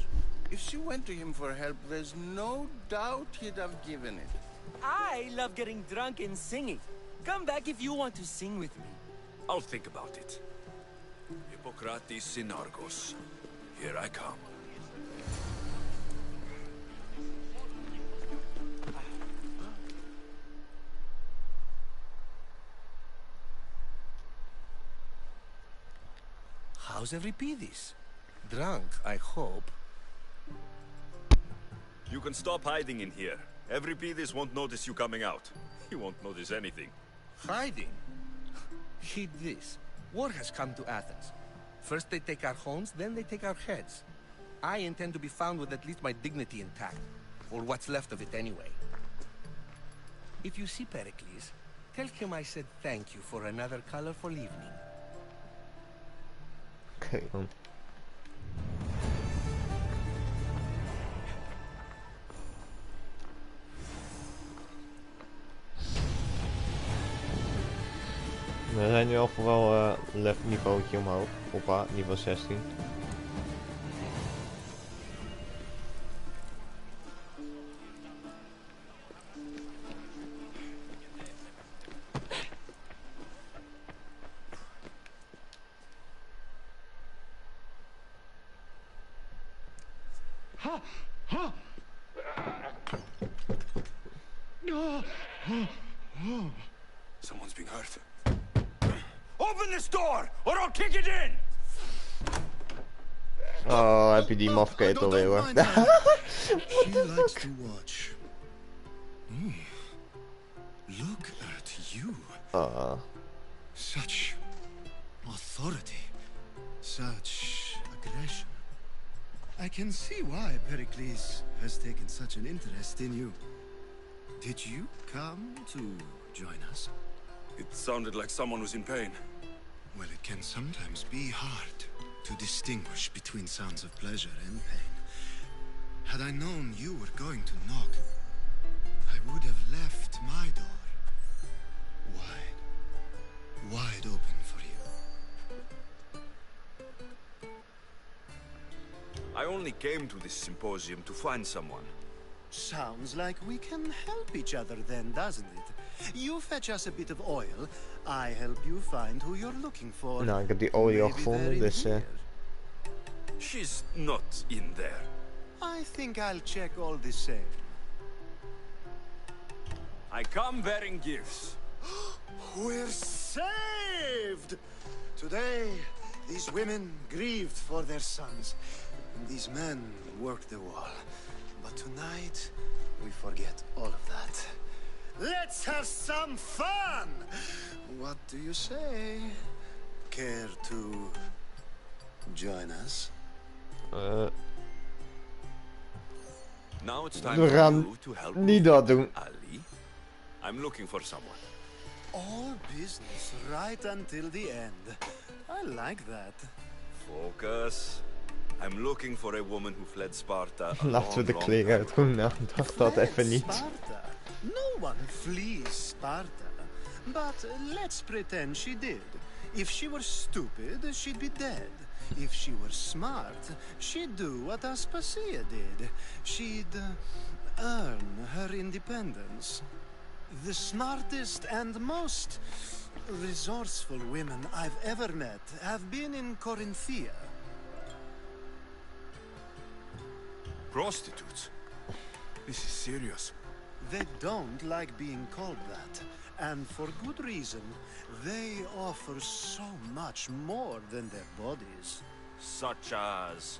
If she went to him for help, there's no doubt he'd have given it. I love getting drunk and singing. Come back if you want to sing with me. I'll think about it. Hippocrates in Argos. Here I come. How's Euripides? Drunk, I hope. You can stop hiding in here. Euripides won't notice you coming out. He won't notice anything. Hiding? Heed this. War has come to Athens. First they take our homes, then they take our heads. I intend to be found with at least my dignity intact. Or what's left of it anyway. If you see Pereklis, tell him I said thank you for another colorful evening. Okay, we zijn nu al vooral level niveautje omhoog. Hoppa, niveau 16. Someone's being hurt. Open this door, or I'll kick it in! Oh, heb je die mafkeet alweer hoor. She likes to watch. Look at you. Such authority. Such aggression. I can see why Pereklis has taken such an interest in you. Did you come to join us? It sounded like someone was in pain. Well, it can sometimes be hard to distinguish between sounds of pleasure and pain. Had I known you were going to knock, I would have left my door wide open for you. I only came to this symposium to find someone. Sounds like we can help each other then, doesn't it? You fetch us a bit of oil, I help you find who you're looking for. Nou, ik heb die olie al gevonden, dus She's not in there. I think I'll check all the same. I come bearing gifts. We're saved! Today, these women grieved for their sons, and these men worked the wall. But tonight, we forget all of that. Let's have some fun! What do you say? Care to join us? Now it's time we for gaan you to help niet dat doen. Ali. I'm looking for someone. All business right until the end. I like that. Focus. I'm looking for a woman who fled Sparta. Laten we de kleren uitdoen. Nou, dat even niet. Sparta? No one flees Sparta. But let's pretend she did. If she were stupid, she'd be dead. If she were smart, she'd do what Aspasia did. She'd earn her independence. The smartest and most resourceful women I've ever met have been in Corinthia. Prostitutes? This is serious. They don't like being called that, and for good reason. They offer so much more than their bodies. Such as?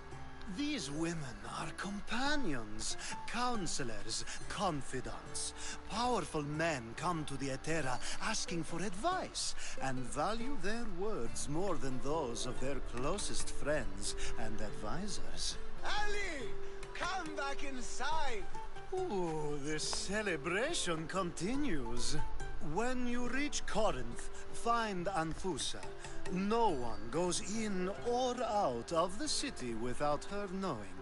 These women are companions, counselors, confidants. Powerful men come to the Etera asking for advice and value their words more than those of their closest friends and advisors. Ali! Come back inside! Ooh, the celebration continues. When you reach Corinth, find Anthusa. No one goes in or out of the city without her knowing.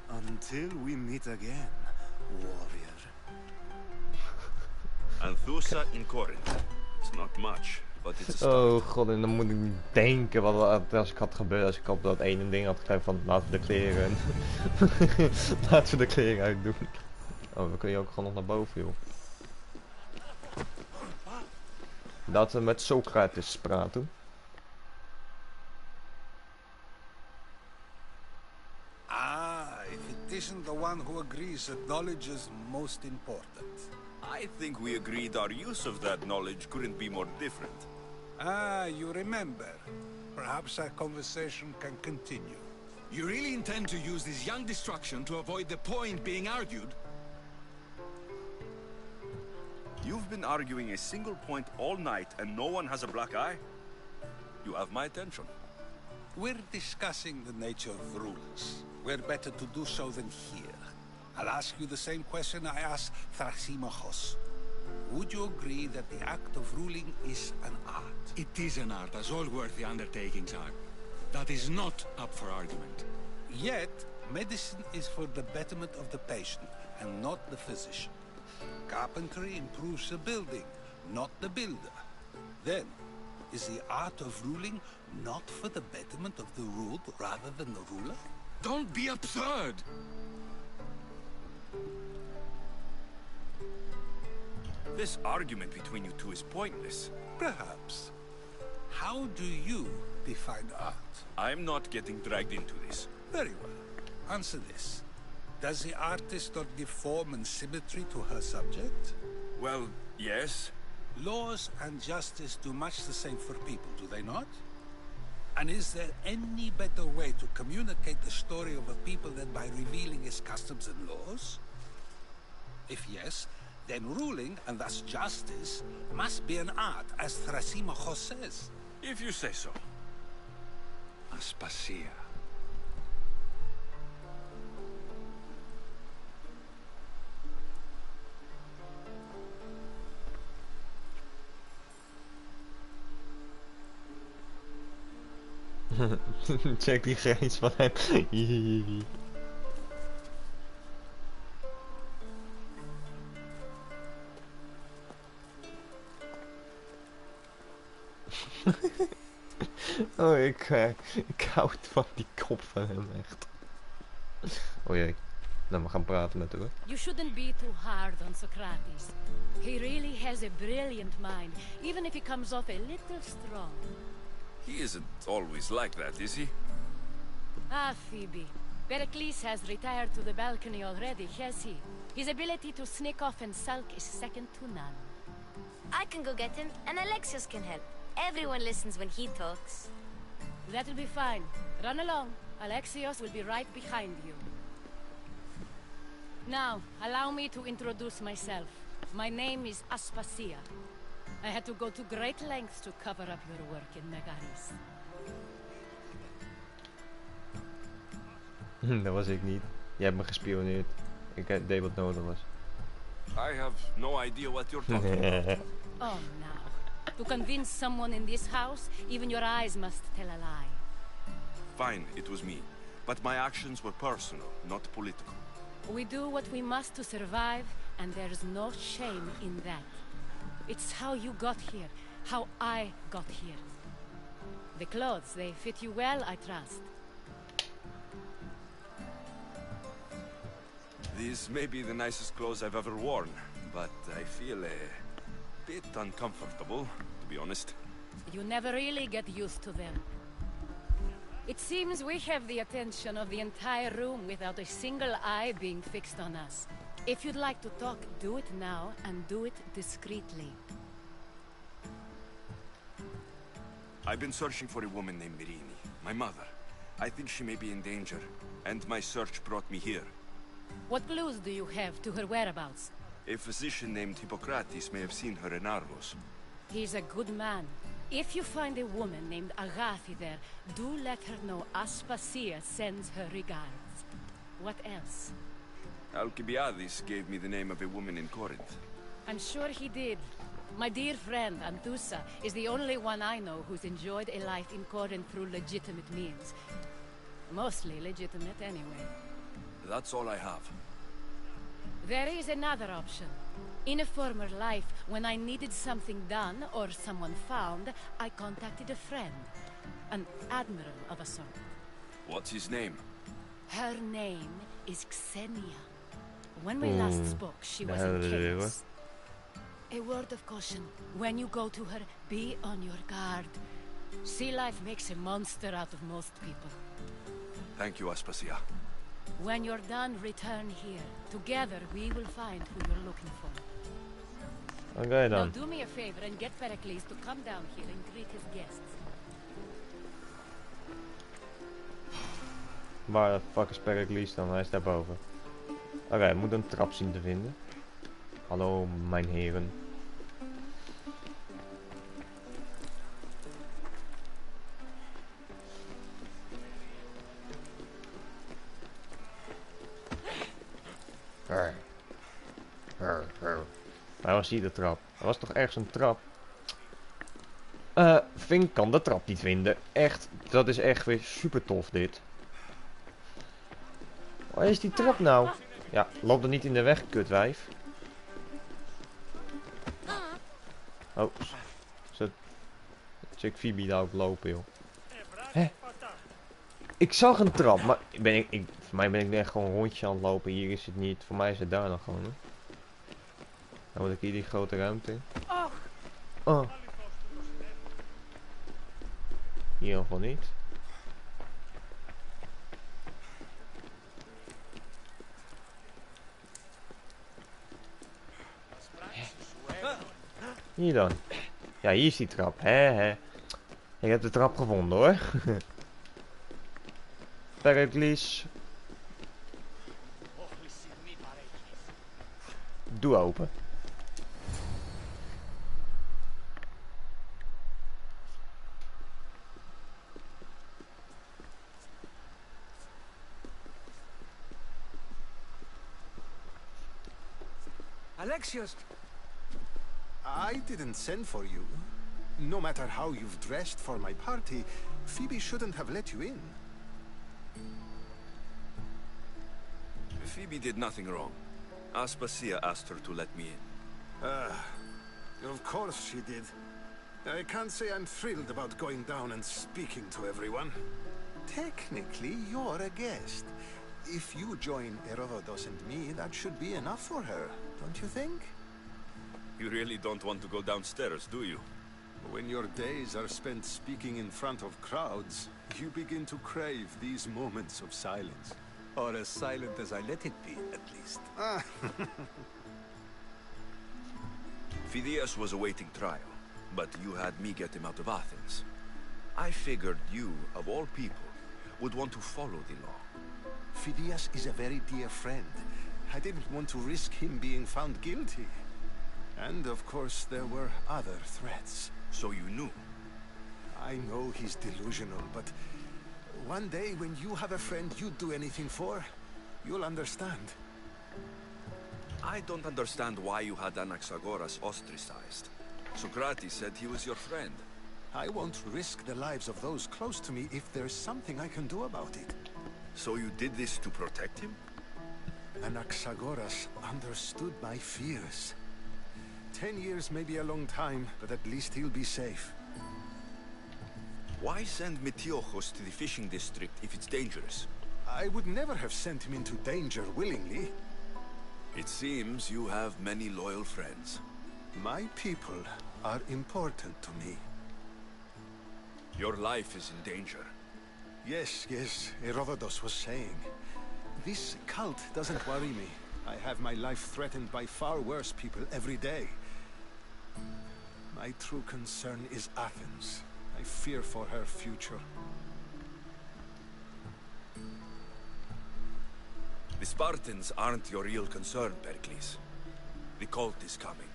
Until we meet again, warrior. Anthusa in Corinth. It's not much, but it's a start. Oh god, en dan moet ik denken wat als ik had gebeurd als ik op dat ene ding had gegeven van laten we de kleren. Laten we de kleren uitdoen. Oh, we kunnen ook gewoon nog naar boven, joh. Dat we met Socrates praten. If it isn't the one who agrees that knowledge is most important. I think we agreed our use of that knowledge couldn't be more different. You remember. Perhaps our conversation can continue. You really intend to use this young destruction to avoid the point being argued? You've been arguing a single point all night and no one has a black eye? You have my attention. We're discussing the nature of rulers. Where better to do so than here? I'll ask you the same question I asked Thrasymachos. Would you agree that the act of ruling is an art? It is an art, as all worthy undertakings are. That is not up for argument. Yet, medicine is for the betterment of the patient, and not the physician. Carpentry improves the building, not the builder. Then, is the art of ruling not for the betterment of the ruled rather than the ruler? Don't be absurd! This argument between you two is pointless. Perhaps. How do you define art? I'm not getting dragged into this. Very well. Answer this. Does the artist not give form and symmetry to her subject? Well, yes. Laws and justice do much the same for people, do they not? And is there any better way to communicate the story of a people than by revealing its customs and laws? If yes, then ruling, and thus justice, must be an art, as Thrasymachos says. If you say so. Aspasia. Check die grens van hem. Oh, ik houd van die kop van hem echt. Oh jee. Nou, we gaan praten met haar. You shouldn't be too hard on Socrates. He really has a brilliant mind, even if he comes off a little strong. He isn't always like that, is he? Ah, Phoebe. Pereklis has retired to the balcony already, has he? His ability to sneak off and sulk is second to none. I can go get him, and Alexios can help. Everyone listens when he talks. That'll be fine. Run along. Alexios will be right behind you. Now, allow me to introduce myself. My name is Aspasia. I had to go to great lengths to cover up your work in Megaris. Dat was ik niet. Jij hebt me gespioneerd. Ik deed wat nodig was. I have no idea what you're talking about. Oh, now. To convince someone in this house, even your eyes must tell a lie. Fine, it was me. but my actions were personal, not political. We do what we must to survive, and there's no shame in that. It's how you got here, how I got here. The clothes, they fit you well, I trust. These may be the nicest clothes I've ever worn, but I feel a bit uncomfortable, to be honest. You never really get used to them. It seems we have the attention of the entire room without a single eye being fixed on us. If you'd like to talk, do it now, and do it discreetly. I've been searching for a woman named Mirini, my mother. I think she may be in danger, and my search brought me here. What clues do you have to her whereabouts? A physician named Hippocrates may have seen her in Argos. He's a good man. If you find a woman named Agathi there, do let her know Aspasia sends her regards. What else? Alcibiades gave me the name of a woman in Corinth. I'm sure he did. My dear friend, Anthusa, is the only one I know who's enjoyed a life in Corinth through legitimate means. Mostly legitimate, anyway. That's all I have. There is another option. In a former life, when I needed something done or someone found, I contacted a friend. An admiral of a sort. What's his name? Her name is Xenia. When we last spoke, she was in chaos. A word of caution. When you go to her, be on your guard. Sea life makes a monster out of most people. Thank you, Aspasia. When you're done, return here. Together, we will find who you're looking for. Okay, Now dan. do me a favor and get Pereklis to come down here and greet his guests. Waar de fuck is Pereklis dan? Hij is daarboven. Oké, ik moet een trap zien te vinden. Hallo, mijn heren. Waar was hier de trap? Er was toch ergens een trap? Vink kan de trap niet vinden. Echt, dat is echt weer super tof dit. Waar is die trap nou? Ja, loop er niet in de weg, kutwijf. Oh, zit Chick Phoebe daar ook lopen, joh. Hè? Ik zag een trap, maar voor mij ben ik echt gewoon een rondje aan het lopen. Hier is het niet. Voor mij is het daar nog gewoon, hè. Dan moet ik hier die grote ruimte in. Oh. Hier in ieder geval niet. Hier dan. Ja, hier is die trap. Hè. Ik heb de trap gevonden, hoor. Pereklis. Doe open. Alexios! I didn't send for you. No matter how you've dressed for my party, Phoebe shouldn't have let you in. Phoebe did nothing wrong. Aspasia asked her to let me in. Of course she did. I can't say I'm thrilled about going down and speaking to everyone. Technically, you're a guest. If you join Herodotus and me, that should be enough for her, don't you think? You really don't want to go downstairs, do you? When your days are spent speaking in front of crowds, you begin to crave these moments of silence. Or as silent as I let it be, at least. Phidias was awaiting trial, but you had me get him out of Athens. I figured you, of all people, would want to follow the law. Phidias is a very dear friend. I didn't want to risk him being found guilty. And of course there were other threats. So you knew? I know he's delusional, but one day when you have a friend you'd do anything for, you'll understand. I don't understand why you had Anaxagoras ostracized. Socrates said he was your friend. I won't risk the lives of those close to me if there's something I can do about it. So you did this to protect him? Anaxagoras understood my fears. 10 years may be a long time, but at least he'll be safe. Why send Metiochos to the fishing district if it's dangerous? I would never have sent him into danger willingly. It seems you have many loyal friends. My people are important to me. Your life is in danger. Yes, Herodotus was saying. This cult doesn't worry me. I have my life threatened by far worse people every day. My true concern is Athens. I fear for her future. The Spartans aren't your real concern, Pereklis. The cult is coming,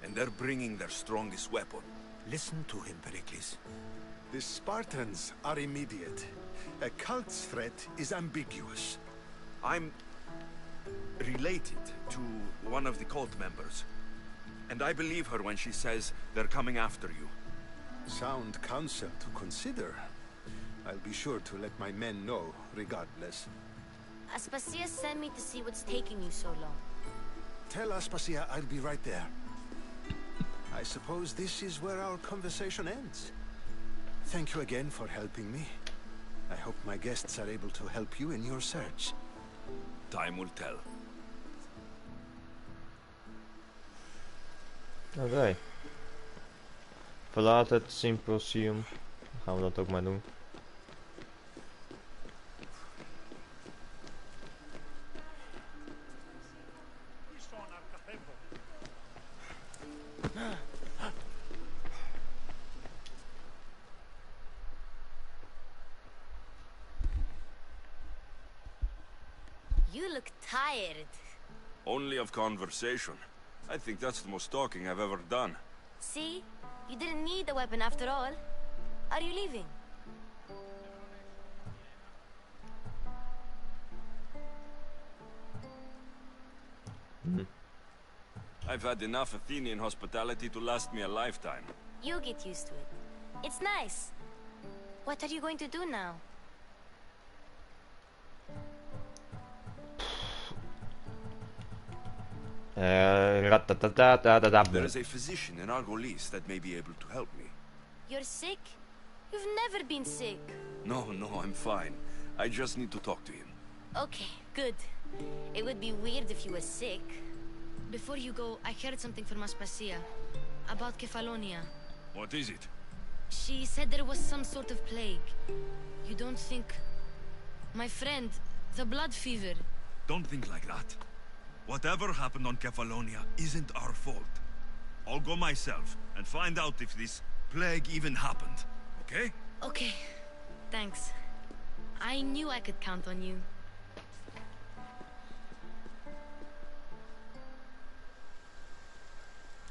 and they're bringing their strongest weapon. Listen to him, Pereklis. The Spartans are immediate. A cult's threat is ambiguous. I'm related to one of the cult members, and I believe her when she says they're coming after you. Sound counsel to consider. I'll be sure to let my men know, regardless. Aspasia sent me to see what's taking you so long. Tell Aspasia I'll be right there. I suppose this is where our conversation ends. Thank you again for helping me. I hope my guests are able to help you in your search. Time will tell. Oké. Verlaat het symposium. Dan gaan we dat ook maar doen. You look tired. Only of conversation. I think that's the most talking I've ever done. See? You didn't need the weapon after all. Are you leaving? I've had enough Athenian hospitality to last me a lifetime. You'll get used to it. It's nice. What are you going to do now? There is a physician in Argolis that may be able to help me. You're sick? You've never been sick. No, I'm fine. I just need to talk to him. Okay, good. It would be weird if you were sick. Before you go, I heard something from Aspasia. About Kefalonia. What is it? She said there was some sort of plague. You don't think... My friend, the blood fever. Don't think like that. Whatever happened on Kefalonia isn't our fault. I'll go myself and find out if this plague even happened, okay? Okay, thanks. I knew I could count on you.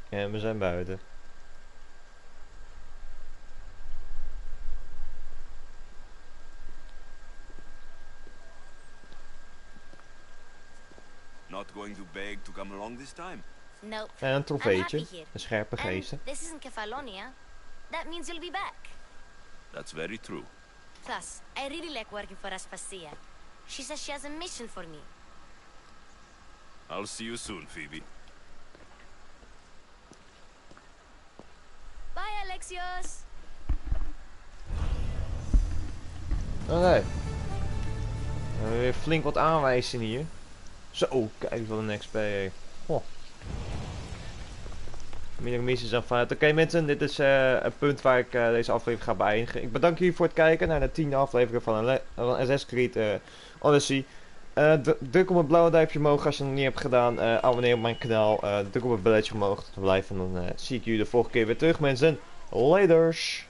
En we zijn buiten. Not going to beg to come along this time? Nope. En een trofeetje. Een scherpe And geesten. this isn't Kefalonia. That means you'll be back. That's very true. Plus, I really like working for Aspasia. She says she has a mission for me. I'll see you soon, Phoebe. Bye, Alexios! Oké. We hebben weer flink wat aanwijzingen hier. Zo, kijk wat een XP. Oh. Meer missies aanvaard. Oké mensen, dit is een punt waar ik deze aflevering ga beëindigen. Ik bedank jullie voor het kijken naar de 10e aflevering van Assassin's Creed Odyssey. Druk op het blauwe duimpje omhoog als je het nog niet hebt gedaan. Abonneer op mijn kanaal. Druk op het belletje omhoog om te blijven. En dan zie ik jullie de volgende keer weer terug mensen. Laters!